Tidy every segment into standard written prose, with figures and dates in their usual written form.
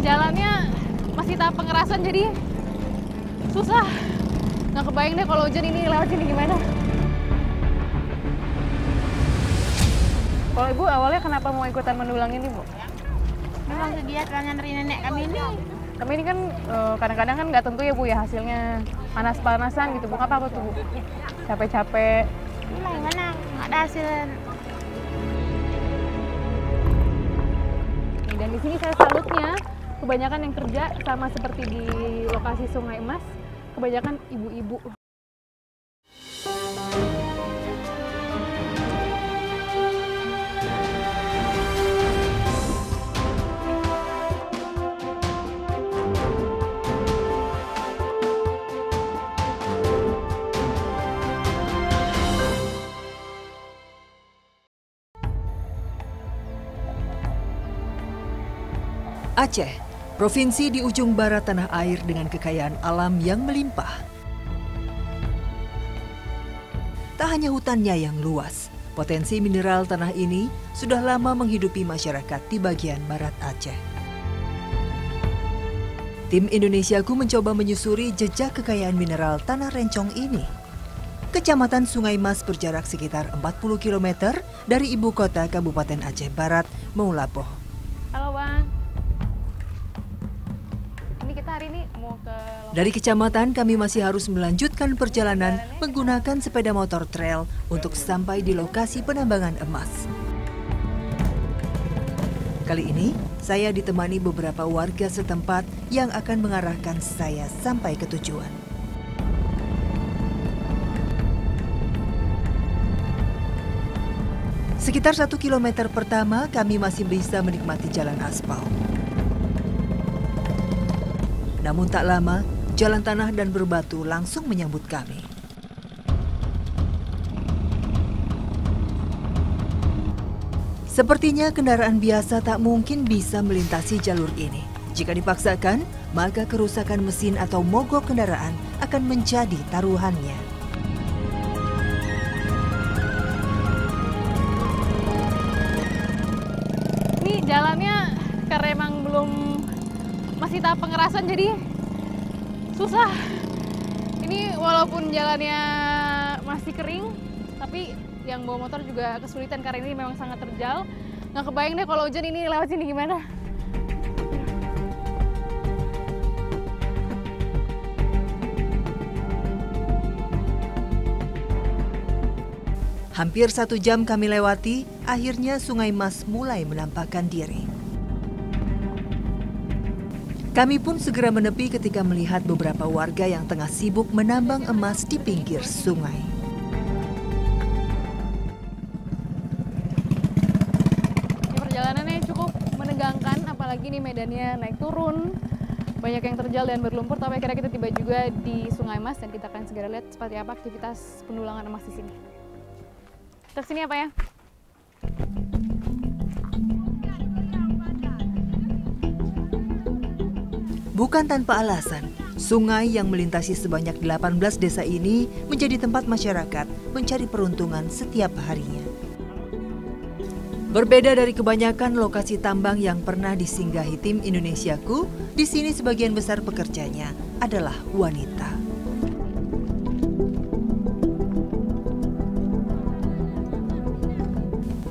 jalannya masih tahap pengerasan jadi susah. Nggak kebayang deh kalau hujan ini lewat sini gimana. Kalau Ibu awalnya kenapa mau ikutan mendulang ini, Bu? Memang kegiatan nyari nenek kami ini. Kami ini kan kadang-kadang kan nggak tentu ya, Bu, ya hasilnya. Panas-panasan gitu, Bu. Apa tuh, Bu? Capek-capek. Inilah gimana, nggak ada hasil. Dan di sini saya salutnya, kebanyakan yang kerja sama seperti di lokasi Sungai Emas, kebanyakan ibu-ibu. Aceh, provinsi di ujung barat tanah air dengan kekayaan alam yang melimpah. Tak hanya hutannya yang luas, potensi mineral tanah ini sudah lama menghidupi masyarakat di bagian barat Aceh. Tim Indonesiaku mencoba menyusuri jejak kekayaan mineral tanah Rencong ini. Kecamatan Sungai Mas berjarak sekitar 40 km dari ibu kota Kabupaten Aceh Barat, Moulaboh. Halo, Bang. Hari ini mau ke... Dari kecamatan kami masih harus melanjutkan perjalanan menggunakan sepeda motor trail untuk sampai di lokasi penambangan emas. Kali ini saya ditemani beberapa warga setempat yang akan mengarahkan saya sampai ke tujuan. Sekitar 1 kilometer pertama kami masih bisa menikmati jalan aspal. Namun tak lama, jalan tanah dan berbatu langsung menyambut kami. Sepertinya kendaraan biasa tak mungkin bisa melintasi jalur ini. Jika dipaksakan, maka kerusakan mesin atau mogok kendaraan akan menjadi taruhannya. Ini jalannya karena emang masih tahap pengerasan jadi susah. Ini walaupun jalannya masih kering, tapi yang bawa motor juga kesulitan karena ini memang sangat terjal. Nggak kebayang deh kalau hujan ini lewat sini gimana. Hampir 1 jam kami lewati, akhirnya Sungai Mas mulai menampakkan diri. Kami pun segera menepi ketika melihat beberapa warga yang tengah sibuk menambang emas di pinggir sungai. Perjalanannya cukup menegangkan, apalagi nih medannya naik turun. Banyak yang terjal dan berlumpur, tapi akhirnya kita tiba juga di Sungai Mas dan kita akan segera lihat seperti apa aktivitas pendulangan emas di sini. Ke sini apa ya? Bukan tanpa alasan, sungai yang melintasi sebanyak 18 desa ini menjadi tempat masyarakat mencari peruntungan setiap harinya. Berbeda dari kebanyakan lokasi tambang yang pernah disinggahi tim Indonesiaku, di sini sebagian besar pekerjanya adalah wanita.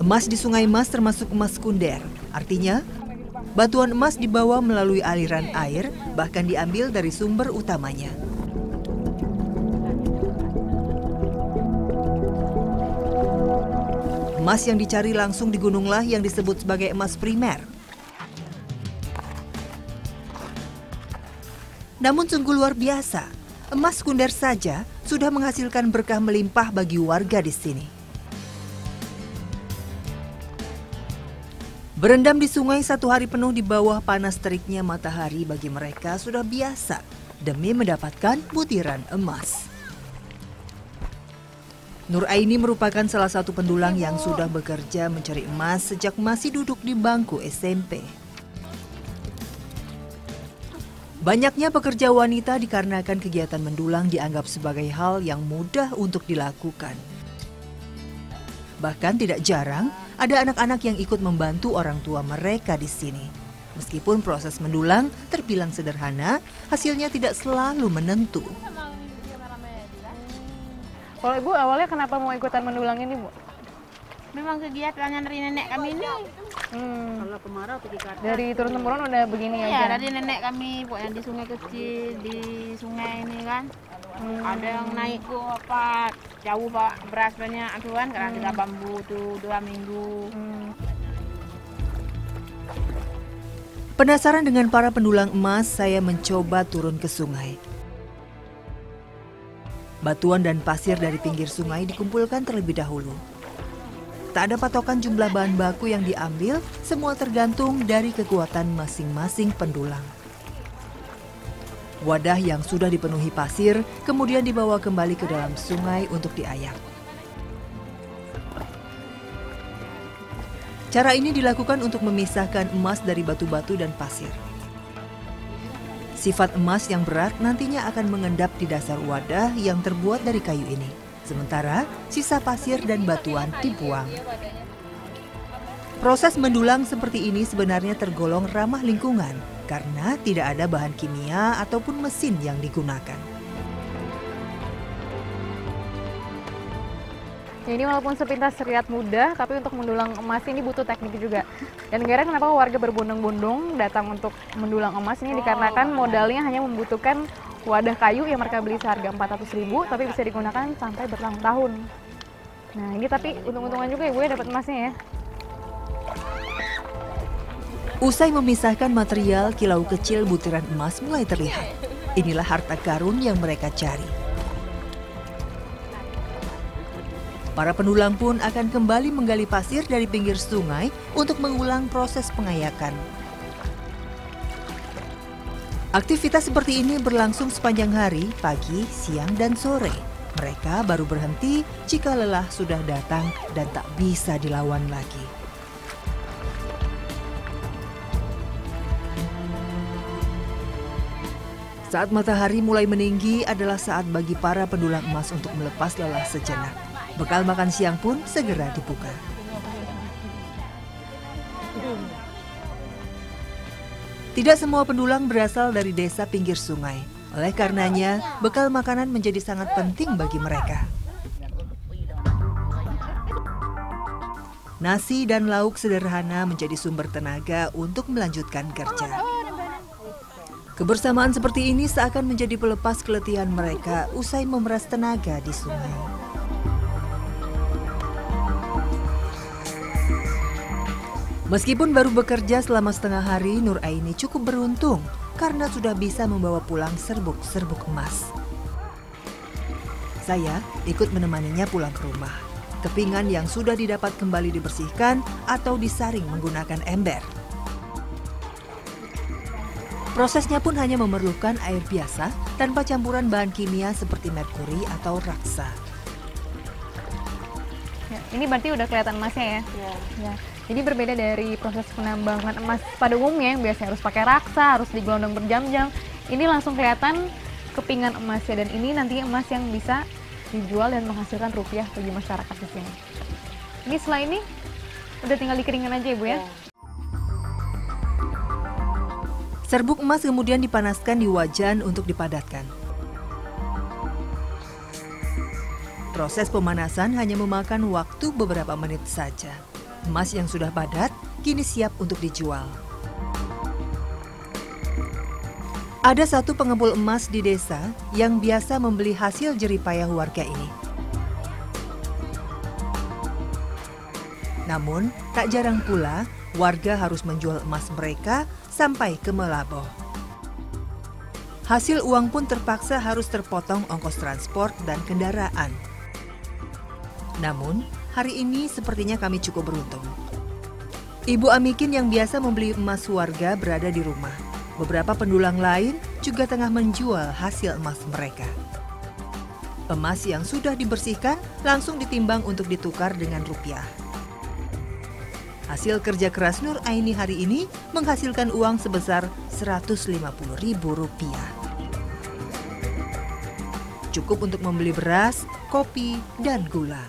Emas di Sungai Mas termasuk emas sekunder, artinya batuan emas dibawa melalui aliran air, bahkan diambil dari sumber utamanya. Emas yang dicari langsung di gununglah yang disebut sebagai emas primer. Namun sungguh luar biasa, emas sekunder saja sudah menghasilkan berkah melimpah bagi warga di sini. Berendam di sungai 1 hari penuh di bawah panas teriknya matahari bagi mereka sudah biasa demi mendapatkan butiran emas. Nur Aini merupakan salah satu pendulang yang sudah bekerja mencari emas sejak masih duduk di bangku SMP. Banyaknya pekerja wanita dikarenakan kegiatan mendulang dianggap sebagai hal yang mudah untuk dilakukan. Bahkan tidak jarang ada anak-anak yang ikut membantu orang tua mereka di sini. Meskipun proses mendulang terbilang sederhana, hasilnya tidak selalu menentu. Kalau Ibu awalnya kenapa mau ikutan mendulang ini, Bu? Memang kegiatan dari nenek kami ini. Kalau kemarau pergi ke atas. Dari turun-temurun udah begini Iya, aja? dari nenek kami pokoknya di sungai kecil, di sungai ini kan. Ada yang naik ke apa, jauh Pak, beras banyak tuh kan, karena kita bambu tuh 2 minggu. Penasaran dengan para pendulang emas, saya mencoba turun ke sungai. Batuan dan pasir dari pinggir sungai dikumpulkan terlebih dahulu. Tak ada patokan jumlah bahan baku yang diambil, semua tergantung dari kekuatan masing-masing pendulang. Wadah yang sudah dipenuhi pasir kemudian dibawa kembali ke dalam sungai untuk diayak. Cara ini dilakukan untuk memisahkan emas dari batu-batu dan pasir. Sifat emas yang berat nantinya akan mengendap di dasar wadah yang terbuat dari kayu ini. Sementara sisa pasir dan batuan dibuang. Proses mendulang seperti ini sebenarnya tergolong ramah lingkungan karena tidak ada bahan kimia ataupun mesin yang digunakan. Ini walaupun sepintas terlihat mudah, tapi untuk mendulang emas ini butuh teknik juga. Dan kira kenapa warga berbondong-bondong datang untuk mendulang emas ini dikarenakan modalnya hanya membutuhkan wadah kayu yang mereka beli seharga 400.000, tapi bisa digunakan sampai bertahun-tahun. Nah ini tapi untung-untungan juga ya Bu ya dapat emasnya ya. Usai memisahkan material, kilau kecil butiran emas mulai terlihat. Inilah harta karun yang mereka cari. Para pendulang pun akan kembali menggali pasir dari pinggir sungai untuk mengulang proses pengayakan. Aktivitas seperti ini berlangsung sepanjang hari, pagi, siang, dan sore. Mereka baru berhenti jika lelah sudah datang dan tak bisa dilawan lagi. Saat matahari mulai meninggi adalah saat bagi para pendulang emas untuk melepas lelah sejenak. Bekal makan siang pun segera dibuka. Tidak semua pendulang berasal dari desa pinggir sungai. Oleh karenanya, bekal makanan menjadi sangat penting bagi mereka. Nasi dan lauk sederhana menjadi sumber tenaga untuk melanjutkan kerja. Kebersamaan seperti ini seakan menjadi pelepas keletihan mereka usai memeras tenaga di sungai. Meskipun baru bekerja selama setengah hari, Nur Aini cukup beruntung karena sudah bisa membawa pulang serbuk-serbuk emas. Saya ikut menemaninya pulang ke rumah. Kepingan yang sudah didapat kembali dibersihkan atau disaring menggunakan ember. Prosesnya pun hanya memerlukan air biasa tanpa campuran bahan kimia seperti merkuri atau raksa. Ya, ini berarti udah kelihatan emasnya ya? Ya. Jadi berbeda dari proses penambangan emas pada umumnya yang biasanya harus pakai raksa, harus digelondong berjam-jam. Ini langsung kelihatan kepingan emasnya dan ini nantinya emas yang bisa dijual dan menghasilkan rupiah bagi masyarakat di sini. Ini setelah ini udah tinggal dikeringkan aja ya Bu ya? Serbuk emas kemudian dipanaskan di wajan untuk dipadatkan. Proses pemanasan hanya memakan waktu beberapa menit saja. Emas yang sudah padat kini siap untuk dijual. Ada satu pengepul emas di desa yang biasa membeli hasil jeripayah warga ini. Namun, tak jarang pula warga harus menjual emas mereka sampai ke Melaboh. Hasil uang pun terpaksa harus terpotong ongkos transport dan kendaraan. Namun, hari ini sepertinya kami cukup beruntung. Ibu Amikin yang biasa membeli emas warga berada di rumah. Beberapa pendulang lain juga tengah menjual hasil emas mereka. Emas yang sudah dibersihkan langsung ditimbang untuk ditukar dengan rupiah. Hasil kerja keras Nur Aini hari ini menghasilkan uang sebesar Rp150.000. Cukup untuk membeli beras, kopi, dan gula.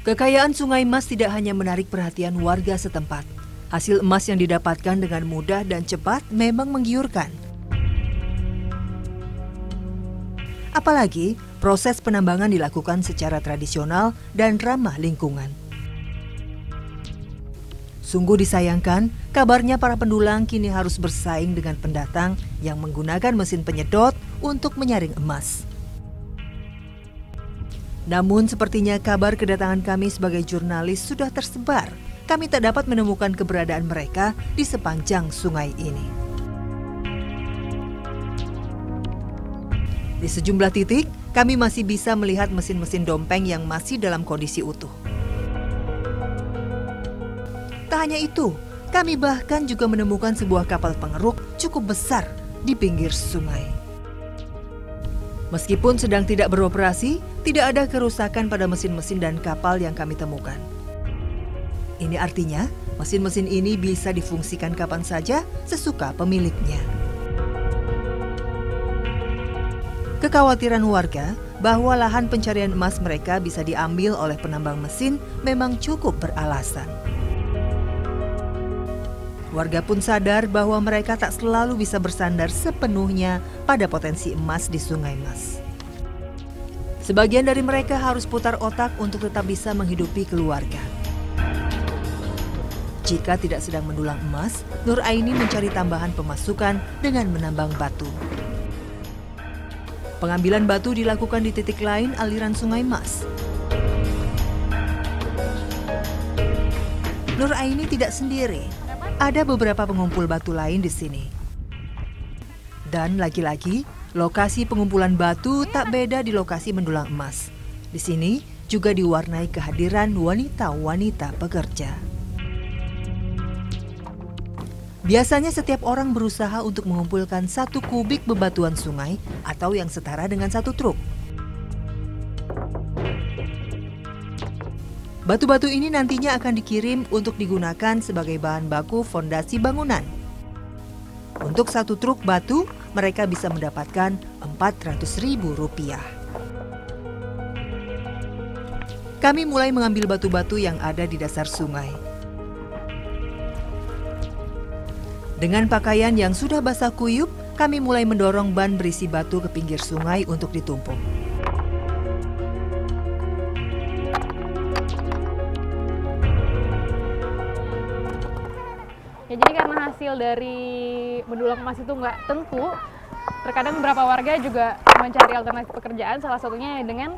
Kekayaan Sungai Mas tidak hanya menarik perhatian warga setempat. Hasil emas yang didapatkan dengan mudah dan cepat memang menggiurkan. Apalagi proses penambangan dilakukan secara tradisional dan ramah lingkungan. Sungguh disayangkan, kabarnya para pendulang kini harus bersaing dengan pendatang yang menggunakan mesin penyedot untuk menyaring emas. Namun sepertinya kabar kedatangan kami sebagai jurnalis sudah tersebar. Kami tak dapat menemukan keberadaan mereka di sepanjang sungai ini. Di sejumlah titik, kami masih bisa melihat mesin-mesin dompeng yang masih dalam kondisi utuh. Tak hanya itu, kami bahkan juga menemukan sebuah kapal pengeruk cukup besar di pinggir sungai. Meskipun sedang tidak beroperasi, tidak ada kerusakan pada mesin-mesin dan kapal yang kami temukan. Ini artinya, mesin-mesin ini bisa difungsikan kapan saja sesuka pemiliknya. Kekhawatiran warga bahwa lahan pencarian emas mereka bisa diambil oleh penambang mesin memang cukup beralasan. Warga pun sadar bahwa mereka tak selalu bisa bersandar sepenuhnya pada potensi emas di Sungai Mas. Sebagian dari mereka harus putar otak untuk tetap bisa menghidupi keluarga. Jika tidak sedang mendulang emas, Nur Aini mencari tambahan pemasukan dengan menambang batu. Pengambilan batu dilakukan di titik lain aliran Sungai Mas. Nur Aini tidak sendiri. Ada beberapa pengumpul batu lain di sini. Dan lagi-lagi, lokasi pengumpulan batu tak beda di lokasi mendulang emas. Di sini juga diwarnai kehadiran wanita-wanita pekerja. Biasanya setiap orang berusaha untuk mengumpulkan 1 kubik bebatuan sungai atau yang setara dengan 1 truk. Batu-batu ini nantinya akan dikirim untuk digunakan sebagai bahan baku fondasi bangunan. Untuk 1 truk batu, mereka bisa mendapatkan Rp400.000. Kami mulai mengambil batu-batu yang ada di dasar sungai. Dengan pakaian yang sudah basah kuyup, kami mulai mendorong ban berisi batu ke pinggir sungai untuk ditumpuk. Ya, jadi karena hasil dari mendulang emas itu nggak tentu, terkadang beberapa warga juga mencari alternatif pekerjaan, salah satunya dengan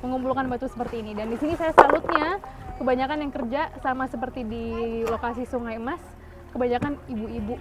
mengumpulkan batu seperti ini. Dan di sini saya salutnya, kebanyakan yang kerja sama seperti di lokasi Sungai Mas, kebanyakan ibu-ibu.